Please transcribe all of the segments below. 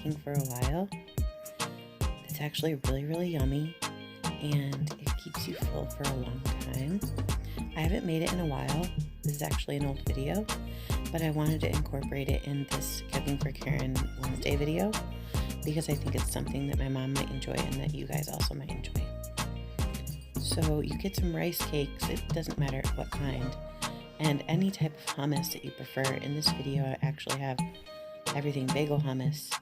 making for a while. It's actually really, really yummy, and it keeps you full for a long time. I haven't made it in a while. This is actually an old video, but I wanted to incorporate it in this Cooking for Karen Wednesday video because I think it's something that my mom might enjoy and that you guys also might enjoy. So you get some rice cakes, it doesn't matter what kind, and any type of hummus that you prefer. In this video I actually have everything bagel hummus,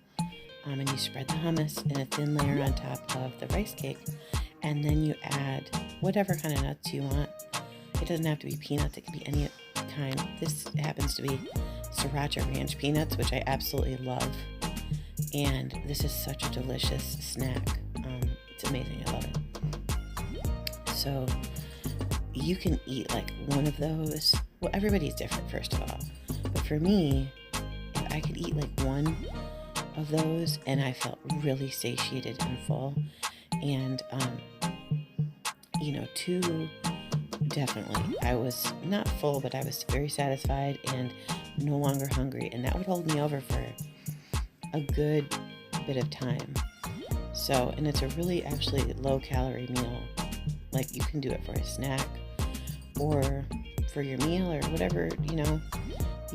and you spread the hummus in a thin layer on top of the rice cake, and then you add whatever kind of nuts you want. It doesn't have to be peanuts, it can be any kind. This happens to be Sriracha Ranch peanuts, which I absolutely love, and this is such a delicious snack. It's amazing, I love it. So you can eat like one of those. Well, everybody's different, first of all, but for me, if I could eat like one of those and I felt really satiated and full, and two, definitely, I was not full, but I was very satisfied and no longer hungry, and that would hold me over for a good bit of time. So, and it's a really actually low calorie meal. Like, you can do it for a snack or for your meal or whatever, you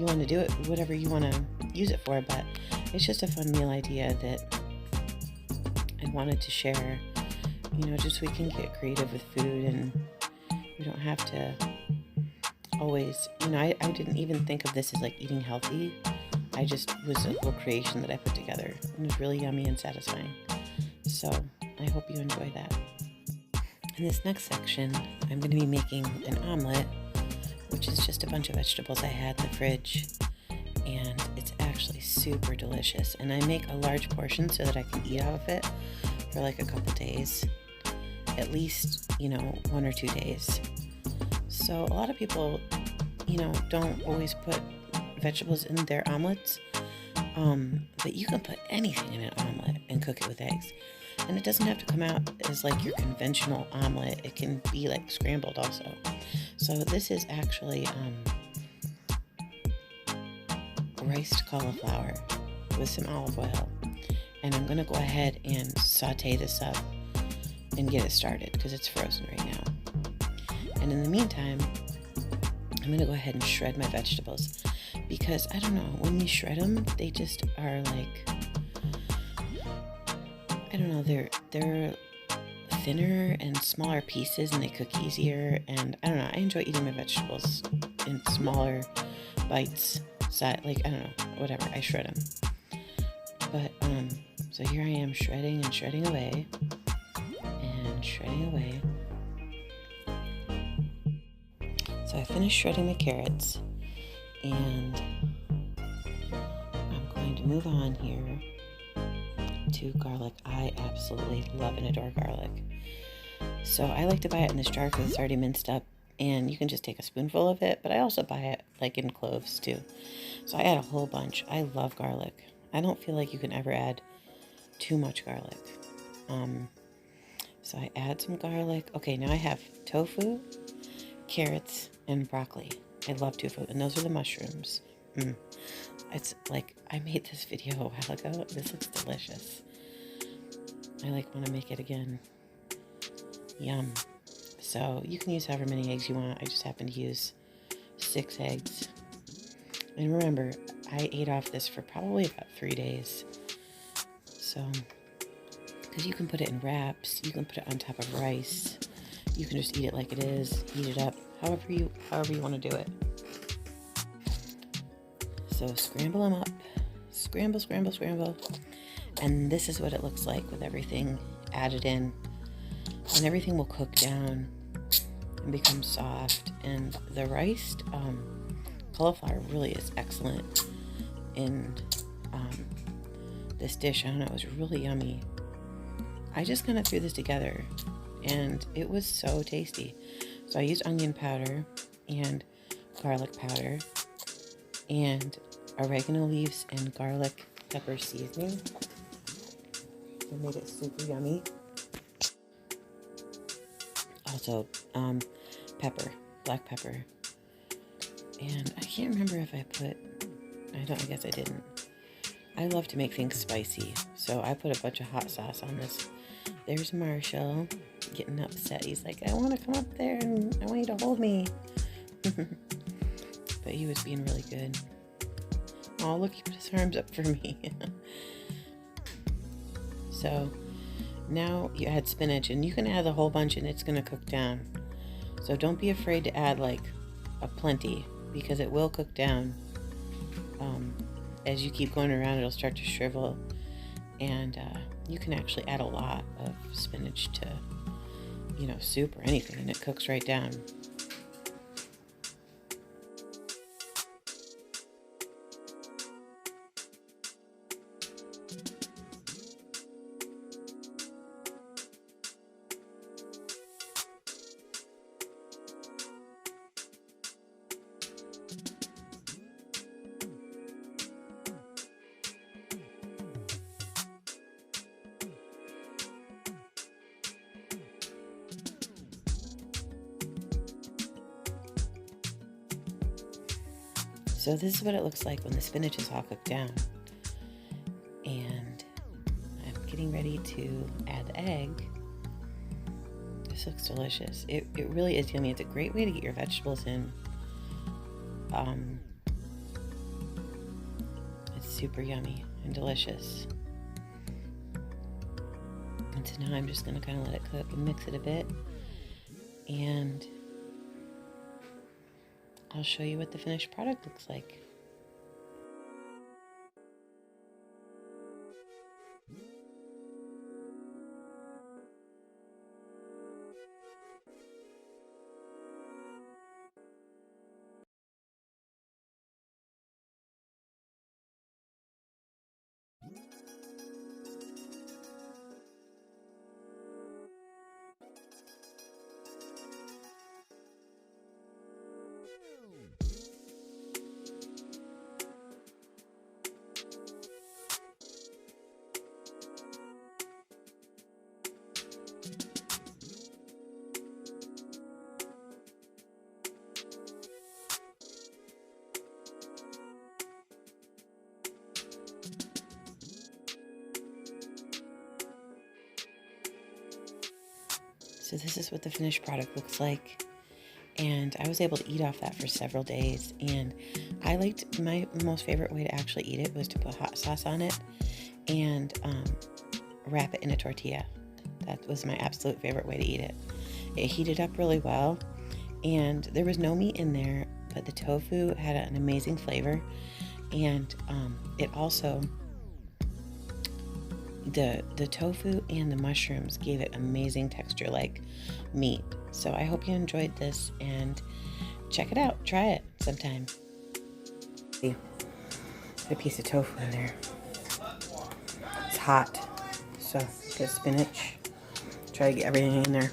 want to do it, whatever you want to use it for. But it's just a fun meal idea that I wanted to share, just so we can get creative with food, and we don't have to always, I didn't even think of this as like eating healthy. I just was a little creation that I put together, and it was really yummy and satisfying. So I hope you enjoy that. In this next section, I'm going to be making an omelet, which is just a bunch of vegetables I had in the fridge, and it's actually super delicious. And I make a large portion so that I can eat out of it for like a couple days, at least, 1 or 2 days. So a lot of people, don't always put vegetables in their omelets, but you can put anything in an omelet and cook it with eggs. And it doesn't have to come out as like your conventional omelet. It can be like scrambled also. So this is actually riced cauliflower with some olive oil. And I'm going to go ahead and saute this up and get it started because it's frozen right now. And in the meantime, I'm going to go ahead and shred my vegetables because, I don't know, when you shred them, they just are like, I don't know, they're thinner and smaller pieces, and they cook easier, and I don't know, I enjoy eating my vegetables in smaller bites, I don't know, whatever, I shred them. But, so here I am shredding away, and shredding away. So I finished shredding my carrots, and I'm going to move on here to garlic. I absolutely love and adore garlic. So I like to buy it in this jar because it's already minced up, and you can just take a spoonful of it, but I also buy it like in cloves too. So I add a whole bunch. I love garlic. I don't feel like you can ever add too much garlic. So I add some garlic. Okay, now I have tofu, carrots, and broccoli. I love tofu, and those are the mushrooms. It's like, I made this video a while ago. This looks delicious. I want to make it again. Yum. So you can use however many eggs you want. I just happen to use 6 eggs. And remember, I ate off this for probably about 3 days. So, because you can put it in wraps, you can put it on top of rice, you can just eat it like it is, heat it up, however you want to do it. So scramble them up, scramble, and this is what it looks like with everything added in, and everything will cook down and become soft. And the riced cauliflower really is excellent in this dish. I don't know, it was really yummy. I just kind of threw this together, and it was so tasty. So I used onion powder and garlic powder and oregano leaves and garlic pepper seasoning. It made it super yummy. Also, pepper, black pepper. And I can't remember if I guess I didn't. I love to make things spicy, so I put a bunch of hot sauce on this. There's Marshall getting upset. He's like, I want to come up there and I want you to hold me. But he was being really good. Oh, look, he put his arms up for me. So now you add spinach, and you can add the whole bunch and it's going to cook down. So don't be afraid to add like a plenty, because it will cook down. As you keep going around, it'll start to shrivel, and you can actually add a lot of spinach to, you know, soup or anything, and it cooks right down. So this is what it looks like when the spinach is all cooked down. And I'm getting ready to add the egg. This looks delicious. It really is yummy. It's a great way to get your vegetables in. It's super yummy and delicious. And so now I'm just going to kind of let it cook and mix it a bit. And I'll show you what the finished product looks like. So this is what the finished product looks like, and I was able to eat off that for several days. And I liked, my most favorite way to actually eat it was to put hot sauce on it and wrap it in a tortilla. That was my absolute favorite way to eat it. It heated up really well, and there was no meat in there, but the tofu had an amazing flavor, and it also, the tofu and the mushrooms gave it amazing texture like meat. So I hope you enjoyed this, and check it out. Try it sometime. See, a piece of tofu in there. It's hot, so get spinach. Try to get everything in there.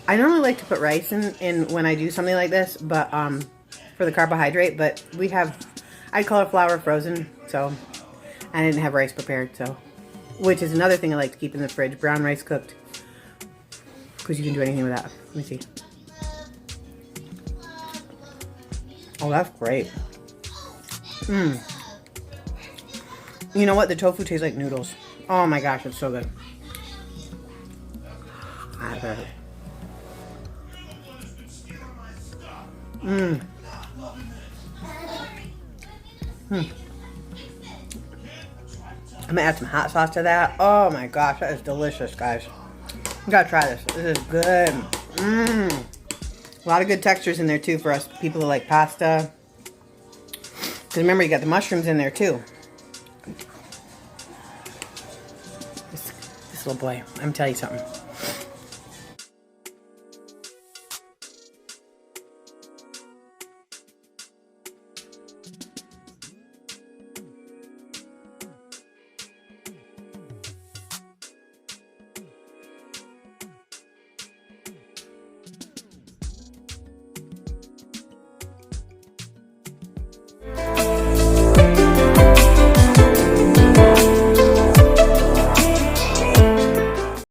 I normally like to put rice in when I do something like this, but for the carbohydrate. But we have, I cauliflower frozen, so I didn't have rice prepared. So, which is another thing I like to keep in the fridge: brown rice cooked, because you can do anything with that. Let me see. Oh, that's great. You know what? The tofu tastes like noodles. Oh my gosh, it's so good. I'm gonna add some hot sauce to that. Oh my gosh, that is delicious, guys. You gotta try this. This is good. A lot of good textures in there too for us people who like pasta. Because remember, you got the mushrooms in there too. This little boy, I'm telling you something.